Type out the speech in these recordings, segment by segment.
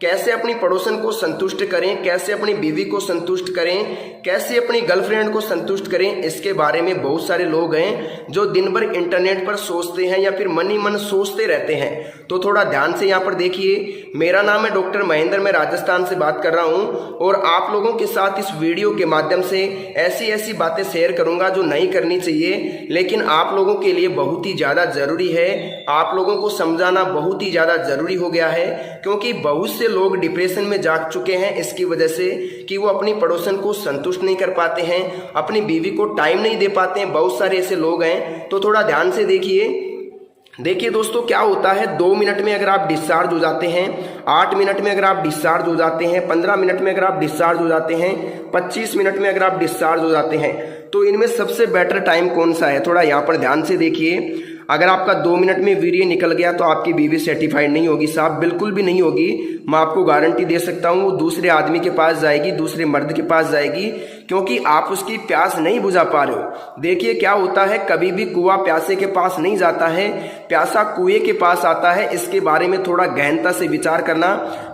कैसे अपनी पड़ोसन को संतुष्ट करें, कैसे अपनी बीवी को संतुष्ट करें, कैसे अपनी गर्लफ्रेंड को संतुष्ट करें, इसके बारे में बहुत सारे लोग हैं जो दिन भर इंटरनेट पर सोचते हैं या फिर मन ही मन सोचते रहते हैं। तो थोड़ा ध्यान से यहाँ पर देखिए। मेरा नाम है डॉक्टर महेंद्र, मैं राजस्थान से बात कर रहा हूँ और आप लोगों के साथ इस वीडियो के माध्यम से ऐसी ऐसी बातें शेयर करूंगा जो नहीं करनी चाहिए, लेकिन आप लोगों के लिए बहुत ही ज़्यादा ज़रूरी है। आप लोगों को समझाना बहुत ही ज़्यादा ज़रूरी हो गया है, क्योंकि बहुत से लोग डिप्रेशन में जा चुके हैं इसकी वजह से कि वो अपनी पड़ोसन को संतुष्ट नहीं कर पाते हैं, अपनी बीवी को टाइम नहीं दे पाते हैं। बहुत सारे ऐसे लोग हैं, तो थोड़ा ध्यान से देखिए दोस्तों, क्या होता है 2 मिनट में अगर आप डिस्चार्ज हो जाते हैं, 8 मिनट में अगर आप डिस्चार्ज हो जाते हैं, 15 मिनट में अगर आप डिस्चार्ज हो जाते हैं, 25 मिनट में अगर आप डिस्चार्ज हो जाते हैं, तो इनमें सबसे बेटर टाइम कौन सा है? थोड़ा यहाँ पर ध्यान से देखिए। अगर आपका 2 मिनट में वीर्य निकल गया तो आपकी बीवी सेटिस्फाइड नहीं होगी साहब, बिल्कुल भी नहीं होगी। मैं आपको गारंटी दे सकता हूँ, वो दूसरे आदमी के पास जाएगी, दूसरे मर्द के पास जाएगी, क्योंकि आप उसकी प्यास नहीं बुझा पा रहे हो। देखिए क्या होता है, कभी भी कुआं प्यासे के पास नहीं जाता है, प्यासा कुएं के पास आता है। इसके बारे में थोड़ा गहनता से विचार करना।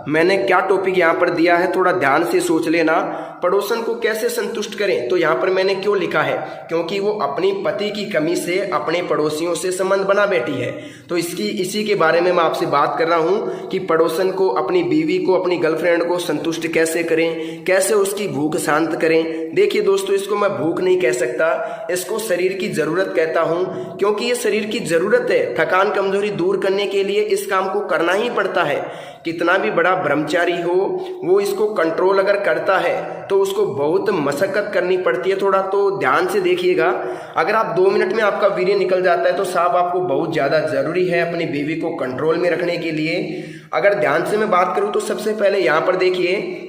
मैंने क्या टॉपिक यहाँ पर दिया है, थोड़ा ध्यान से सोच लेना। पड़ोसन को कैसे संतुष्ट करें, तो यहाँ पर मैंने क्यों लिखा है, क्योंकि वो अपनी पति की कमी से अपने पड़ोसियों से संबंध बना बैठी है। तो इसी के बारे में मैं आपसे बात कर रहा हूँ कि पड़ोसन को, अपनी बीवी को, अपनी गर्लफ्रेंड को संतुष्ट कैसे करें, कैसे उसकी भूख शांत करें। देखिए दोस्तों, इसको मैं भूख नहीं कह सकता, इसको शरीर की जरूरत कहता हूँ, क्योंकि ये शरीर की जरूरत है। थकान कमजोरी दूर करने के लिए इस काम को करना ही पड़ता है। कितना भी बड़ा ब्रह्मचारी हो, वो इसको कंट्रोल अगर करता है तो उसको बहुत मशक्कत करनी पड़ती है। थोड़ा तो ध्यान से देखिएगा। अगर आप 2 मिनट में आपका वीर्य निकल जाता है तो साहब आपको बहुत ज़्यादा ज़रूरी है अपनी बीवी को कंट्रोल में रखने के लिए। अगर ध्यान से मैं बात करूँ तो सबसे पहले यहाँ पर देखिए,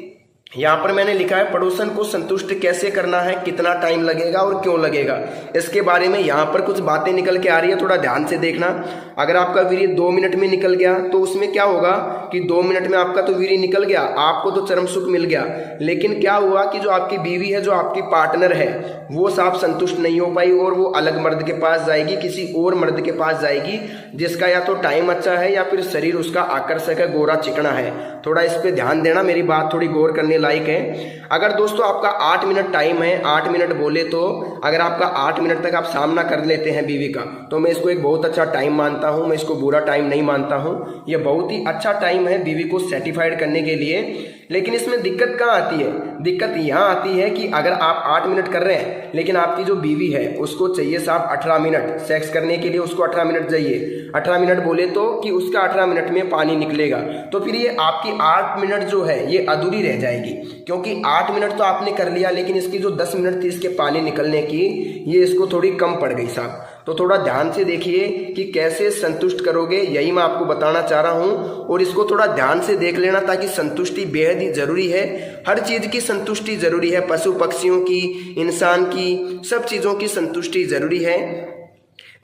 यहाँ पर मैंने लिखा है पड़ोसन को संतुष्ट कैसे करना है, कितना टाइम लगेगा और क्यों लगेगा, इसके बारे में यहाँ पर कुछ बातें निकल के आ रही है। थोड़ा ध्यान से देखना। अगर आपका वीर्य 2 मिनट में निकल गया तो उसमें क्या होगा कि 2 मिनट में आपका तो वीर्य निकल गया, आपको तो चरम सुख मिल गया, लेकिन क्या हुआ कि जो आपकी बीवी है, जो आपकी पार्टनर है, वो साफ संतुष्ट नहीं हो पाई और वो अलग मर्द के पास जाएगी, किसी और मर्द के पास जाएगी जिसका या तो टाइम अच्छा है या फिर शरीर उसका आकर्षक है, गोरा चिकना है। थोड़ा इस पे ध्यान देना, मेरी बात थोड़ी गौर करने लायक है। अगर दोस्तों आपका 8 मिनट टाइम है, 8 मिनट बोले तो अगर आपका 8 मिनट तक आप सामना कर लेते हैं बीवी का, तो मैं इसको एक बहुत अच्छा टाइम मानता हूं, मैं इसको बुरा टाइम नहीं मानता हूं। यह बहुत ही अच्छा टाइम है बीवी को सेटिस्फाइड करने के लिए। लेकिन इसमें दिक्कत कहाँ आती है? दिक्कत यहाँ आती है कि अगर आप 8 मिनट कर रहे हैं, लेकिन आपकी जो बीवी है उसको चाहिए साहब 18 मिनट सेक्स करने के लिए, उसको 18 मिनट चाहिए। 18 मिनट बोले तो कि उसका 18 मिनट में पानी निकलेगा, तो फिर ये आपकी 8 मिनट जो है ये अधूरी रह जाएगी, क्योंकि 8 मिनट तो आपने कर लिया, लेकिन इसकी जो 10 मिनट थी इसके पानी निकलने की, ये इसको थोड़ी कम पड़ गई साहब। तो थोड़ा ध्यान से देखिए कि कैसे संतुष्ट करोगे, यही मैं आपको बताना चाह रहा हूं। और इसको थोड़ा ध्यान से देख लेना, ताकि संतुष्टि बेहद ही जरूरी है। हर चीज की संतुष्टि जरूरी है, पशु पक्षियों की, इंसान की, सब चीजों की संतुष्टि जरूरी है।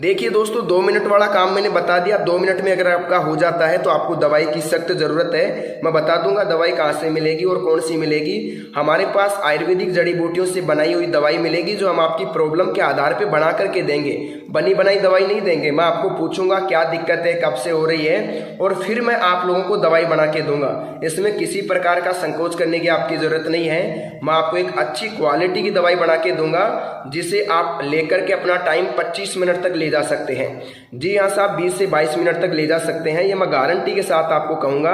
देखिए दोस्तों, 2 मिनट वाला काम मैंने बता दिया। 2 मिनट में अगर आपका हो जाता है तो आपको दवाई की सख्त जरूरत है। मैं बता दूंगा दवाई कहाँ से मिलेगी और कौन सी मिलेगी। हमारे पास आयुर्वेदिक जड़ी बूटियों से बनाई हुई दवाई मिलेगी, जो हम आपकी प्रॉब्लम के आधार पे बना करके देंगे। बनी बनाई दवाई नहीं देंगे। मैं आपको पूछूंगा क्या दिक्कत है, कब से हो रही है, और फिर मैं आप लोगों को दवाई बना के दूंगा। इसमें किसी प्रकार का संकोच करने की आपकी जरूरत नहीं है। मैं आपको एक अच्छी क्वालिटी की दवाई बना के दूंगा, जिसे आप लेकर के अपना टाइम 25 मिनट तक ले जा सकते हैं। जी हाँ साहब, 20 से 22 मिनट तक ले जा सकते हैं, ये मैं गारंटी के साथ आपको कहूंगा।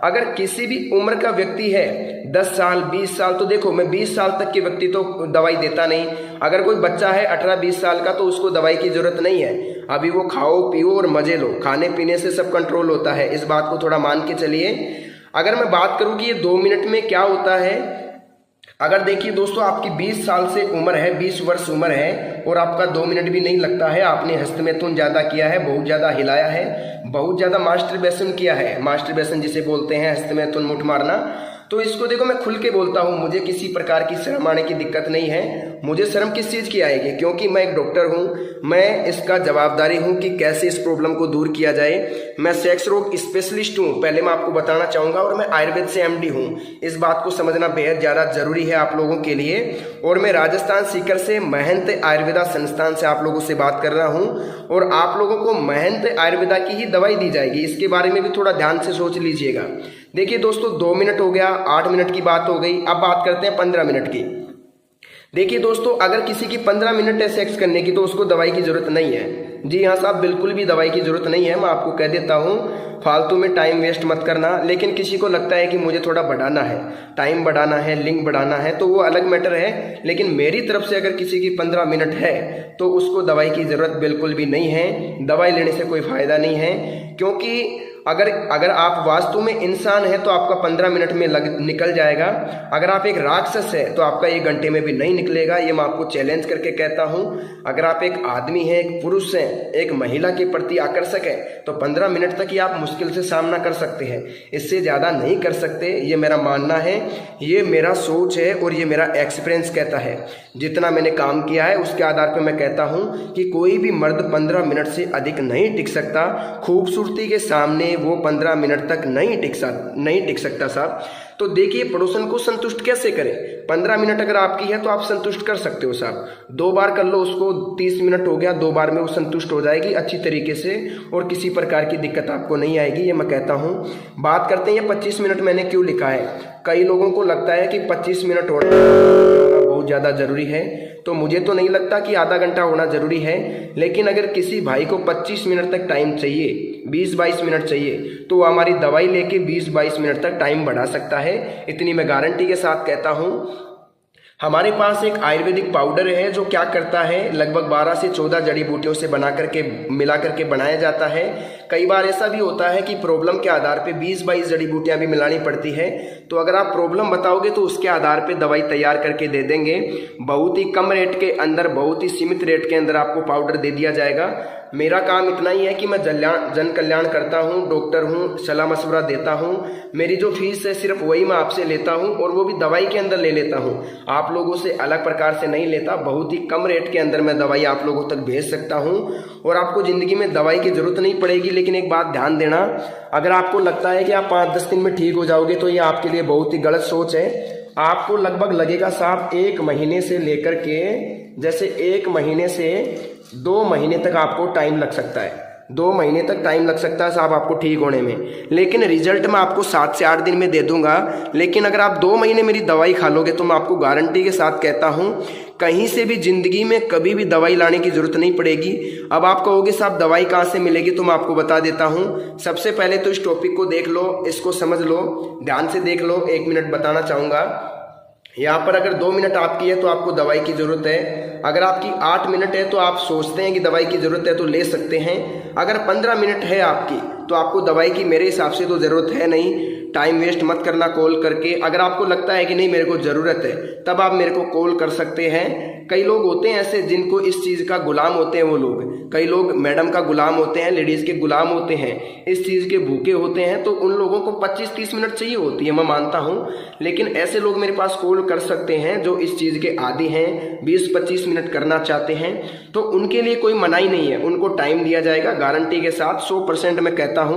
अगर किसी भी उम्र का व्यक्ति है, 10 साल 20 साल, तो देखो मैं 20 साल तक के व्यक्ति तो दवाई देता नहीं। अगर कोई बच्चा है 18-20 साल का, तो उसको दवाई की जरूरत नहीं है। अभी वो खाओ पियो और मजे लो, खाने पीने से सब कंट्रोल होता है, इस बात को थोड़ा मान के चलिए। अगर मैं बात करूं कि ये 2 मिनट में क्या होता है, अगर देखिए दोस्तों आपकी 20 साल से उम्र है, 20 वर्ष उम्र है, और आपका 2 मिनट भी नहीं लगता है, आपने हस्तमैथुन ज्यादा किया है, बहुत ज्यादा हिलाया है, बहुत ज्यादा मास्टरबेशन किया है, मास्टरबेशन जिसे बोलते हैं हस्तमैथुन, मुठ मारना, तो इसको देखो मैं खुल के बोलता हूँ, मुझे किसी प्रकार की शर्म आने की दिक्कत नहीं है। मुझे शर्म किस चीज़ की आएगी, क्योंकि मैं एक डॉक्टर हूँ, मैं इसका जवाबदारी हूँ कि कैसे इस प्रॉब्लम को दूर किया जाए। मैं सेक्स रोग स्पेशलिस्ट हूँ, पहले मैं आपको बताना चाहूँगा, और मैं आयुर्वेद से MD हूँ। इस बात को समझना बेहद ज़्यादा जरूरी है आप लोगों के लिए। और मैं राजस्थान सीकर से महंत आयुर्वेदा संस्थान से आप लोगों से बात कर रहा हूँ, और आप लोगों को महंत आयुर्वेदा की ही दवाई दी जाएगी। इसके बारे में भी थोड़ा ध्यान से सोच लीजिएगा। देखिए दोस्तों 2 मिनट हो गया, 8 मिनट की बात हो गई, अब बात करते हैं 15 मिनट की। देखिए दोस्तों अगर किसी की 15 मिनट है सेक्स करने की तो उसको दवाई की जरूरत नहीं है। जी हाँ साहब, बिल्कुल भी दवाई की जरूरत नहीं है, मैं आपको कह देता हूँ। फालतू में टाइम वेस्ट मत करना। लेकिन किसी को लगता है कि मुझे थोड़ा बढ़ाना है, टाइम बढ़ाना है, लिंक बढ़ाना है, तो वो अलग मैटर है। लेकिन मेरी तरफ से अगर किसी की 15 मिनट है तो उसको दवाई की जरूरत बिल्कुल भी नहीं है। दवाई लेने से कोई फायदा नहीं है, क्योंकि अगर आप वास्तु में इंसान है तो आपका 15 मिनट में निकल जाएगा। अगर आप एक राक्षस है तो आपका 1 घंटे में भी नहीं निकलेगा। ये मैं आपको चैलेंज करके कहता हूँ। अगर आप एक आदमी है, एक पुरुष है, एक महिला के प्रति आकर्षक है तो 15 मिनट तक ही आप मुश्किल से सामना कर सकते हैं, इससे ज़्यादा नहीं कर सकते। ये मेरा मानना है, ये मेरा सोच है और ये मेरा एक्सपीरियंस कहता है। जितना मैंने काम किया है उसके आधार पर मैं कहता हूँ कि कोई भी मर्द 15 मिनट से अधिक नहीं टिक सकता। खूबसूरती के सामने वो 15 मिनट तक नहीं टिक सकता साहब। तो देखिए पड़ोसन को संतुष्ट कैसे करें। 15 मिनट अगर आपकी है तो आप संतुष्ट कर सकते हो साहब। 2 बार कर लो उसको, 30 मिनट हो गया, 2 बार में वो संतुष्ट हो जाएगी अच्छी तरीके से और किसी प्रकार की दिक्कत आपको नहीं आएगी, ये मैं कहता हूँ। बात करते हैं ये 25 मिनट मैंने क्यों लिखा है। कई लोगों को लगता है कि 25 मिनट होना बहुत ज़्यादा ज़रूरी है, तो मुझे तो नहीं लगता कि आधा घंटा होना ज़रूरी है। लेकिन अगर किसी भाई को 25 मिनट तक टाइम चाहिए, 20-22 मिनट चाहिए, तो वो हमारी दवाई लेके 20-22 मिनट तक टाइम बढ़ा सकता है। इतनी मैं गारंटी के साथ कहता हूँ। हमारे पास एक आयुर्वेदिक पाउडर है जो क्या करता है, लगभग 12 से 14 जड़ी बूटियों से मिला करके बनाया जाता है। कई बार ऐसा भी होता है कि प्रॉब्लम के आधार पे 20-22 जड़ी बूटियां भी मिलानी पड़ती है। तो अगर आप प्रॉब्लम बताओगे तो उसके आधार पे दवाई तैयार करके दे देंगे। बहुत ही कम रेट के अंदर, बहुत ही सीमित रेट के अंदर आपको पाउडर दे दिया जाएगा। मेरा काम इतना ही है कि मैं जन कल्याण करता हूँ, डॉक्टर हूँ, सलाह मशवरा देता हूँ। मेरी जो फीस है सिर्फ वही मैं आपसे लेता हूँ और वो भी दवाई के अंदर ले लेता हूँ, आप लोगों से अलग प्रकार से नहीं लेता। बहुत ही कम रेट के अंदर मैं दवाई आप लोगों तक भेज सकता हूँ और आपको ज़िंदगी में दवाई की ज़रूरत नहीं पड़ेगी। लेकिन एक बात ध्यान देना, अगर आपको लगता है कि आप 5-10 दिन में ठीक हो जाओगे तो ये आपके लिए बहुत ही गलत सोच है। आपको लगभग लगेगा साहब 1 महीने से लेकर के, जैसे 1 महीने से 2 महीने तक आपको टाइम लग सकता है। 2 महीने तक टाइम लग सकता है साहब आपको ठीक होने में। लेकिन रिजल्ट मैं आपको 7 से 8 दिन में दे दूंगा। लेकिन अगर आप 2 महीने मेरी दवाई खा लोगे तो मैं आपको गारंटी के साथ कहता हूँ कहीं से भी जिंदगी में कभी भी दवाई लाने की जरूरत नहीं पड़ेगी। अब आप कहोगे साहब दवाई कहाँ से मिलेगी, तो मैं आपको बता देता हूँ। सबसे पहले तो इस टॉपिक को देख लो, इसको समझ लो, ध्यान से देख लो। 1 मिनट बताना चाहूँगा। यहाँ पर अगर 2 मिनट आपकी है तो आपको दवाई की ज़रूरत है। अगर आपकी 8 मिनट है तो आप सोचते हैं कि दवाई की ज़रूरत है तो ले सकते हैं। अगर 15 मिनट है आपकी तो आपको दवाई की मेरे हिसाब से तो ज़रूरत है नहीं। टाइम वेस्ट मत करना कॉल करके। अगर आपको लगता है कि नहीं मेरे को ज़रूरत है तब आप मेरे को कॉल कर सकते हैं। कई लोग होते हैं ऐसे जिनको इस चीज़ का गुलाम होते हैं वो लोग। कई लोग मैडम का गुलाम होते हैं, लेडीज़ के गुलाम होते हैं, इस चीज़ के भूखे होते हैं, तो उन लोगों को 25-30 मिनट चाहिए होती है, मैं मानता हूँ। लेकिन ऐसे लोग मेरे पास कॉल कर सकते हैं जो इस चीज़ के आदी हैं, 20-25 मिनट करना चाहते हैं, तो उनके लिए कोई मनाही नहीं है, उनको टाइम दिया जाएगा गारंटी के साथ। 100% मैं कहता हूँ।